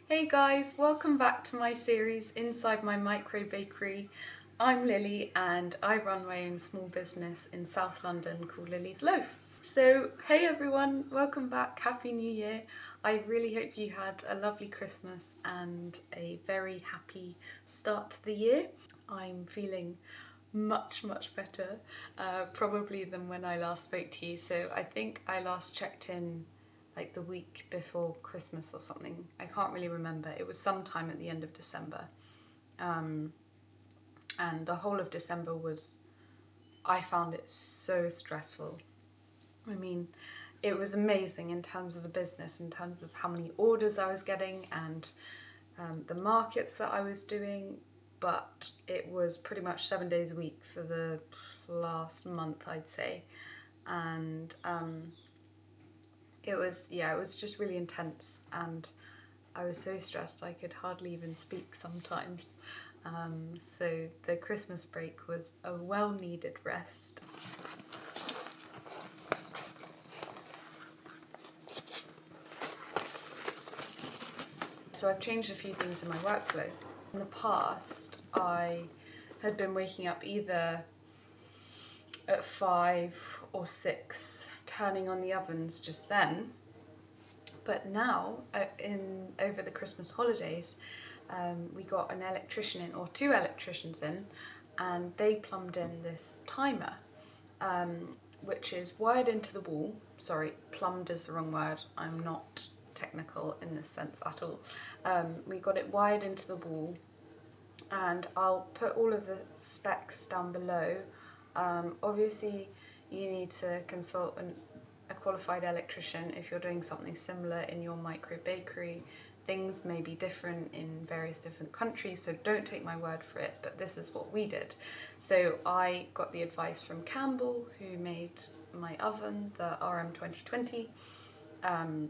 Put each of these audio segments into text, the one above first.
Hey guys, welcome back to my series Inside My Micro Bakery. I'm Lily and I run my own small business in South London called Lily's Loaf. So hey everyone, welcome back, Happy New Year. I really hope you had a lovely Christmas and a very happy start to the year. I'm feeling much better probably than when I last spoke to you. So I think I last checked in like the week before Christmas or something. I can't really remember. It was sometime at the end of December. And the whole of December I found it so stressful. I mean, it was amazing in terms of the business, in terms of how many orders I was getting and the markets that I was doing, but it was pretty much 7 days a week for the last month, I'd say. And it was just really intense, and I was so stressed I could hardly even speak sometimes. So the Christmas break was a well-needed rest. So I've changed a few things in my workflow. In the past, I had been waking up either at 5 or 6, turning on the ovens just then. But now, over the Christmas holidays, we got an electrician in, or 2 electricians in, and they plumbed in this timer, which is wired into the wall. Sorry, plumbed is the wrong word. I'm not technical in this sense at all. We got it wired into the wall, and I'll put all of the specs down below. Obviously, you need to consult a qualified electrician if you're doing something similar in your micro bakery. Things may be different in various different countries, so don't take my word for it, but this is what we did. So I got the advice from Campbell, who made my oven, the RM2020, and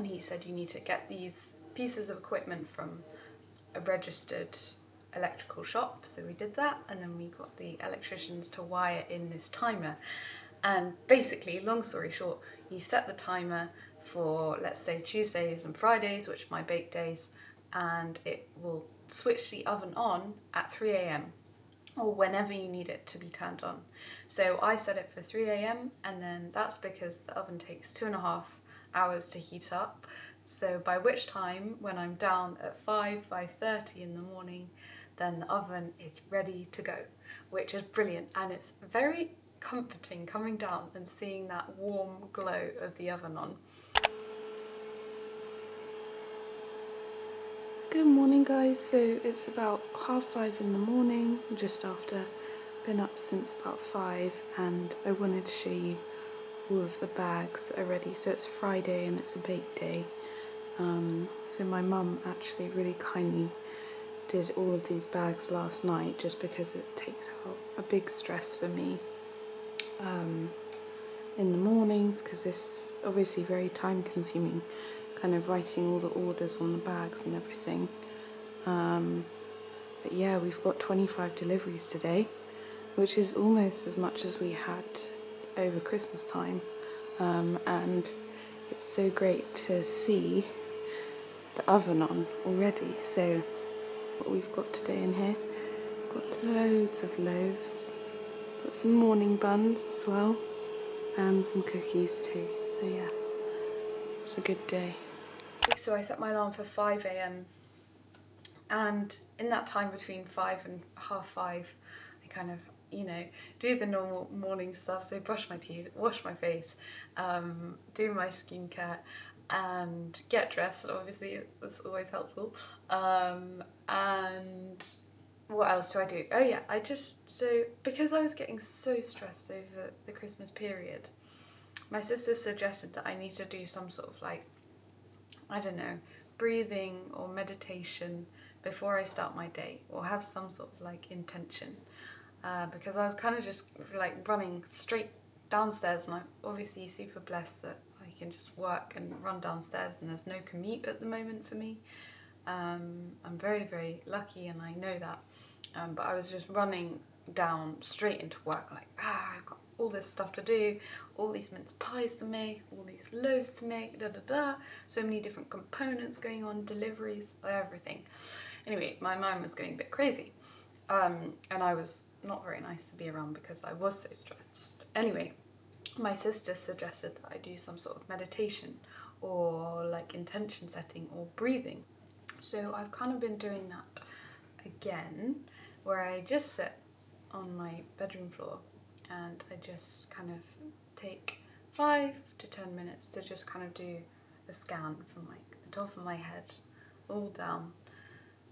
he said you need to get these pieces of equipment from a registered electrical shop. So we did that, and then we got the electricians to wire in this timer. And basically, long story short, you set the timer for, let's say, Tuesdays and Fridays, which are my bake days, and it will switch the oven on at 3 a.m. or whenever you need it to be turned on. So I set it for 3 a.m. and then that's because the oven takes 2.5 hours to heat up. So by which time, when I'm down at 5:30 in the morning, then the oven is ready to go, which is brilliant. And it's very comforting coming down and seeing that warm glow of the oven on. Good morning guys, so it's about 5:30 in the morning, just after. Been up since about 5, and I wanted to show you all of the bags that are ready. So it's Friday and it's a bake day. So my mum actually really kindly did all of these bags last night, just because it takes out a big stress for me in the mornings, because this is obviously very time consuming, kind of writing all the orders on the bags and everything. But yeah, we've got 25 deliveries today, which is almost as much as we had over Christmas time, and it's so great to see the oven on already. So what we've got today in here, got loads of loaves, got some morning buns as well, and some cookies too. So yeah, it's a good day. So I set my alarm for 5 a.m. and in that time between 5 and 5:30, I kind of, do the normal morning stuff. So brush my teeth, wash my face, do my skincare, and get dressed. Obviously, it was always helpful. And what else do I do? Oh yeah, because I was getting so stressed over the Christmas period, my sister suggested that I need to do some sort of breathing or meditation before I start my day, or have some sort of intention, because I was kind of just running straight downstairs, and I'm obviously super blessed that I can just work and run downstairs and there's no commute at the moment for me. I'm very lucky, and I know that, but I was just running down straight into work, like, I've got all this stuff to do, all these mince pies to make, all these loaves to make, so many different components going on, deliveries, everything. Anyway, my mind was going a bit crazy, and I was not very nice to be around because I was so stressed. Anyway, my sister suggested that I do some sort of meditation or like intention setting or breathing. So I've kind of been doing that again, where I just sit on my bedroom floor and I just kind of take 5 to 10 minutes to just kind of do a scan from like the top of my head all down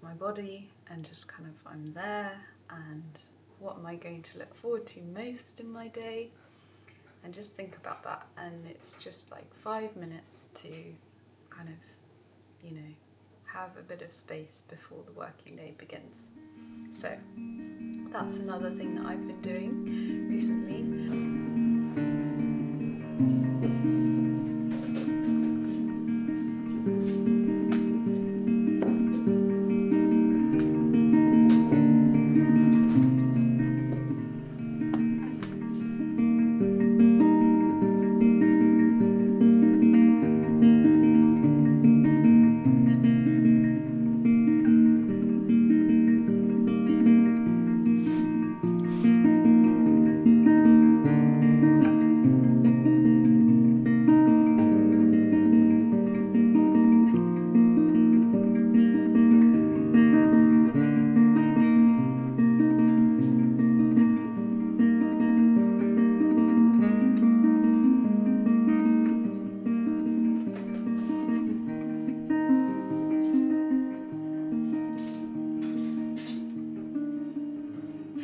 my body, and just kind of, I'm there, and what am I going to look forward to most in my day, and just think about that. And it's just like 5 minutes to kind of, you know, have a bit of space before the working day begins. So that's another thing that I've been doing recently.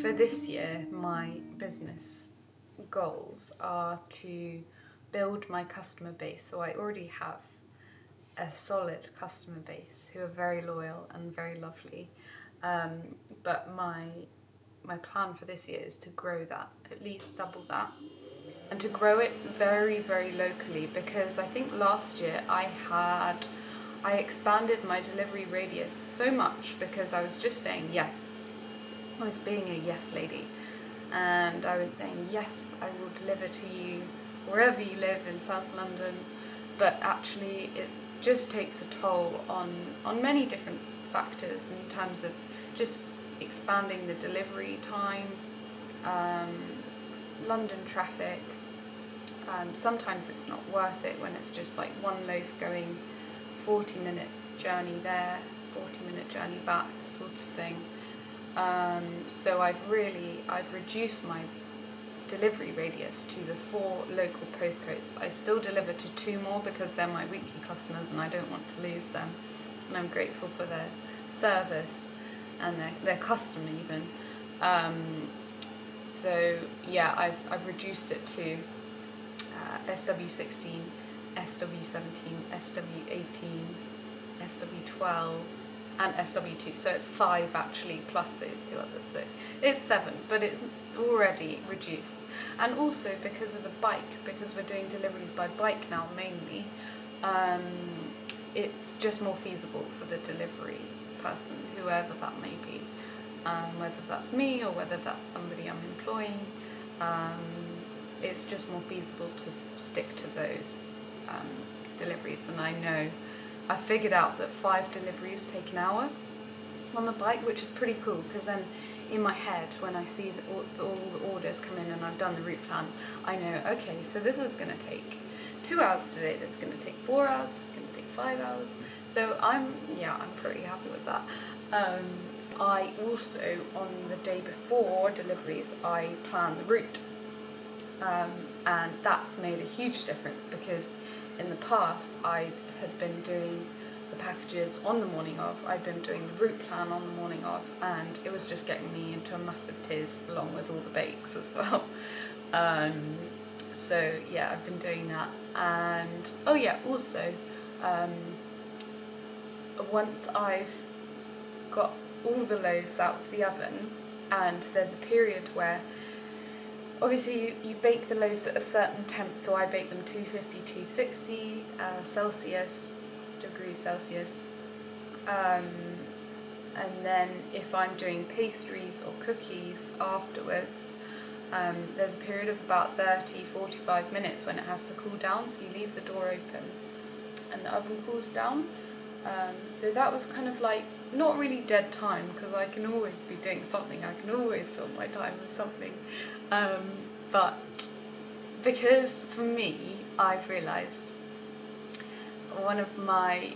For this year, my business goals are to build my customer base. So I already have a solid customer base who are very loyal and very lovely. But my plan for this year is to grow that, at least double that, and to grow it very, very locally, because I think last year I expanded my delivery radius so much because I was just saying yes. I was being a yes lady, and I was saying, yes, I will deliver to you wherever you live in South London, but actually it just takes a toll on many different factors in terms of just expanding the delivery time, London traffic. Sometimes it's not worth it when it's just like one loaf going 40-minute journey there, 40-minute journey back, sort of thing. So I've reduced my delivery radius to the 4 local postcodes. I still deliver to 2 more because they're my weekly customers and I don't want to lose them, and I'm grateful for their service and their custom even. So yeah, I've reduced it to SW16, SW17, SW18, SW12 and SW2, so it's 5 actually, plus those 2 others, so it's 7, but it's already reduced. And also because of the bike, because we're doing deliveries by bike now mainly, it's just more feasible for the delivery person, whoever that may be, whether that's me or whether that's somebody I'm employing. It's just more feasible to stick to those deliveries, and I know I figured out that 5 deliveries take an hour on the bike, which is pretty cool, because then in my head, when I see all the orders come in and I've done the route plan, I know, okay, so this is going to take 2 hours today, this is going to take 4 hours, this is going to take 5 hours. So I'm pretty happy with that. I also, on the day before deliveries, I plan the route, and that's made a huge difference, because in the past I had been doing the packages on the morning of, I'd been doing the route plan on the morning of, and it was just getting me into a massive tiz along with all the bakes as well. So yeah, I've been doing that. And also once I've got all the loaves out of the oven, and there's a period where obviously you bake the loaves at a certain temp, so I bake them 250, 260 degrees Celsius. and then if I'm doing pastries or cookies afterwards, there's a period of about 30-45 minutes when it has to cool down, so you leave the door open and the oven cools down. So that was kind of like not really dead time, because I can always be doing something, I can always fill my time with something, but because for me, I've realised one of my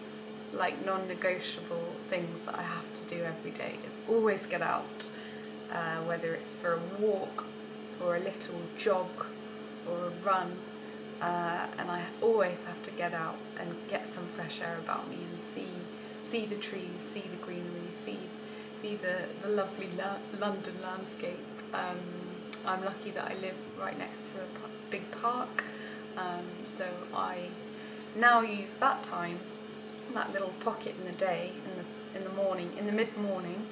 like non-negotiable things that I have to do every day is always get out, whether it's for a walk or a little jog or a run, and I always have to get out and get some fresh air about me and see the trees, see the greenery, see the lovely London landscape. I'm lucky that I live right next to a big park, so I now use that time, that little pocket in the day, in the morning, in the mid-morning,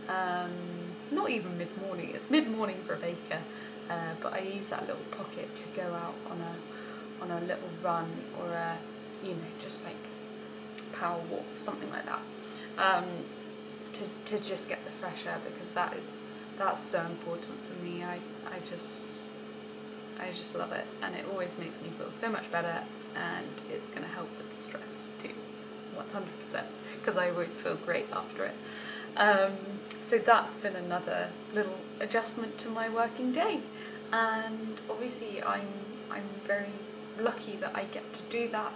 not even mid-morning, it's mid-morning for a baker, but I use that little pocket to go out on a little run, or a, just like power walk, something like that, to just get the fresh air, because that's so important for me. I just love it, and it always makes me feel so much better, and it's going to help with the stress too, 100%, because I always feel great after it. So that's been another little adjustment to my working day, and obviously I'm very lucky that I get to do that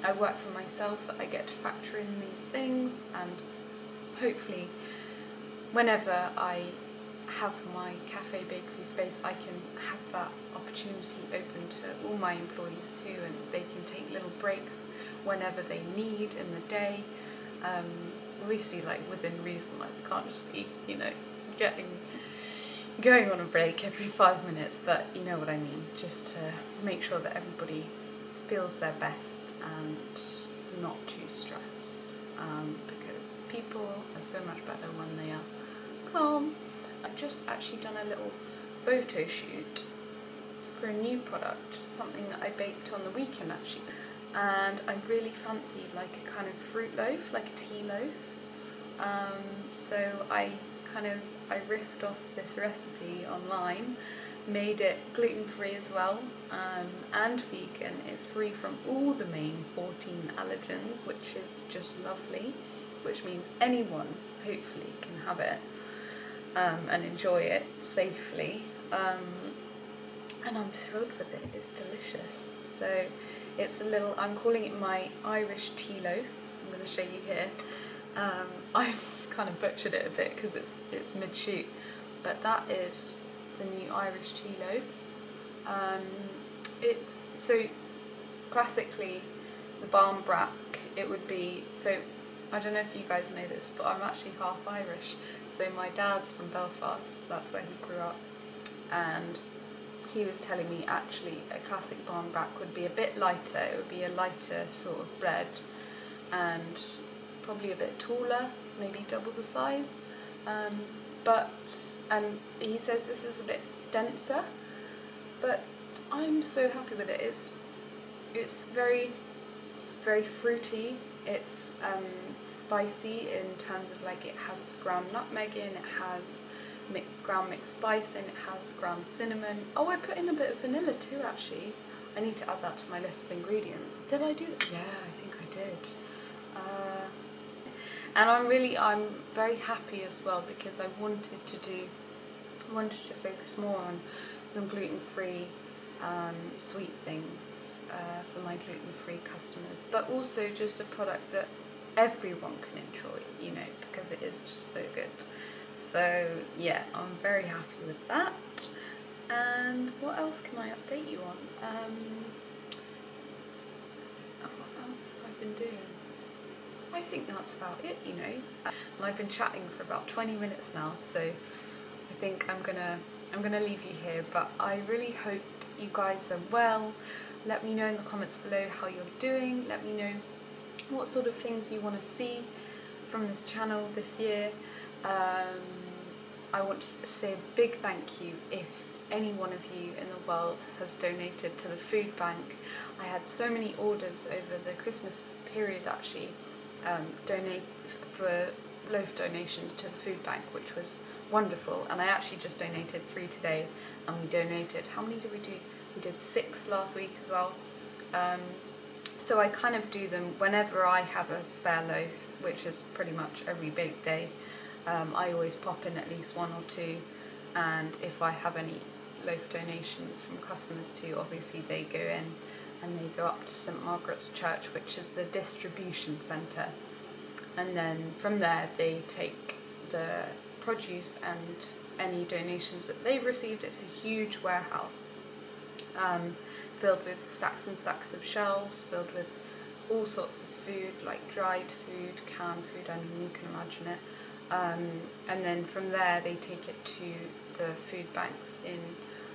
I work for myself, that I get to factor in these things, and hopefully whenever I have my cafe bakery space, I can have that opportunity open to all my employees too, and they can take little breaks whenever they need in the day. Obviously, like within reason, like they can't just be, going on a break every 5 minutes, but you know what I mean, just to make sure that everybody feels their best and not too stressed, because people are so much better when they are calm. I've just actually done a little photo shoot for a new product, something that I baked on the weekend actually, and I really fancied like a kind of fruit loaf, like a tea loaf, so I riffed off this recipe online, made it gluten-free as well, and vegan. It's free from all the main 14 allergens, which is just lovely, which means anyone hopefully can have it and enjoy it safely, and I'm thrilled with it. It's delicious. So it's I'm calling it my Irish tea loaf. I'm going to show you here. I've kind of butchered it a bit because it's mid-shoot, but that is the new Irish tea loaf. It's so classically the barn brack, it would be, so I don't know if you guys know this, but I'm actually half Irish. So my dad's from Belfast, that's where he grew up, and he was telling me actually a classic barn brack would be a bit lighter, it would be a lighter sort of bread, and probably a bit taller, maybe double the size, and he says this is a bit denser, but I'm so happy with it. It's very, very fruity. It's spicy in terms of like it has ground nutmeg in, it has ground mixed spice in, it has ground cinnamon. Oh, I put in a bit of vanilla too actually. I need to add that to my list of ingredients. Did I do that? Yeah, I think I did. And I'm very happy as well, because I wanted to focus more on some gluten-free sweet things for my gluten-free customers, but also just a product that everyone can enjoy, because it is just so good. So yeah, I'm very happy with that. And what else can I update you on? What else have I been doing? I think that's about it, And I've been chatting for about 20 minutes now, so I think I'm gonna leave you here. But I really hope you guys are well. Let me know in the comments below how you're doing. Let me know what sort of things you want to see from this channel this year. I want to say a big thank you if any one of you in the world has donated to the food bank. I had so many orders over the Christmas period actually, donate for loaf donations to the food bank, which was wonderful. And I actually just donated 3 today, and we donated, how many did we do? We did 6 last week as well. So I kind of do them whenever I have a spare loaf, which is pretty much every bake day. I always pop in at least 1 or 2, and if I have any loaf donations from customers too, obviously they go in and they go up to St Margaret's Church, which is the distribution centre, and then from there they take the produce and any donations that they've received. It's a huge warehouse, filled with stacks and stacks of shelves, filled with all sorts of food, like dried food, canned food, I mean, you can imagine it. And then from there they take it to the food banks in,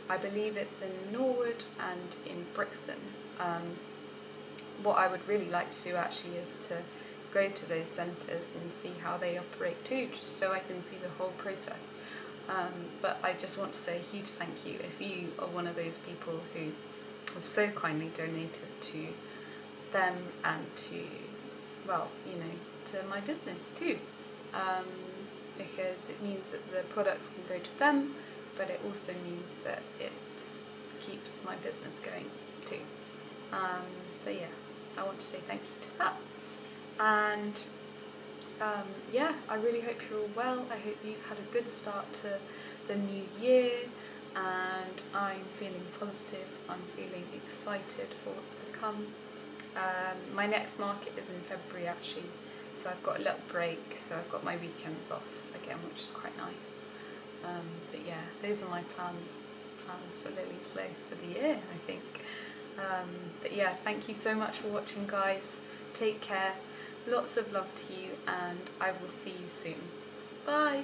I believe it's in Norwood and in Brixton. What I would really like to do actually is to go to those centres and see how they operate too, just so I can see the whole process. But I just want to say a huge thank you if you are one of those people who have so kindly donated to them and to, well, you know, to my business too. Because it means that the products can go to them, but it also means that it keeps my business going too. So yeah, I want to say thank you to that. And yeah, I really hope you're all well. I hope you've had a good start to the new year, and I'm feeling positive. I'm feeling excited for what's to come. My next market is in February actually, so I've got a little break, so I've got my weekends off again, which is quite nice. But yeah, those are my plans for Lily's Loaf for the year, I think. But yeah, thank you so much for watching, guys. Take care, lots of love to you, and I will see you soon. Bye!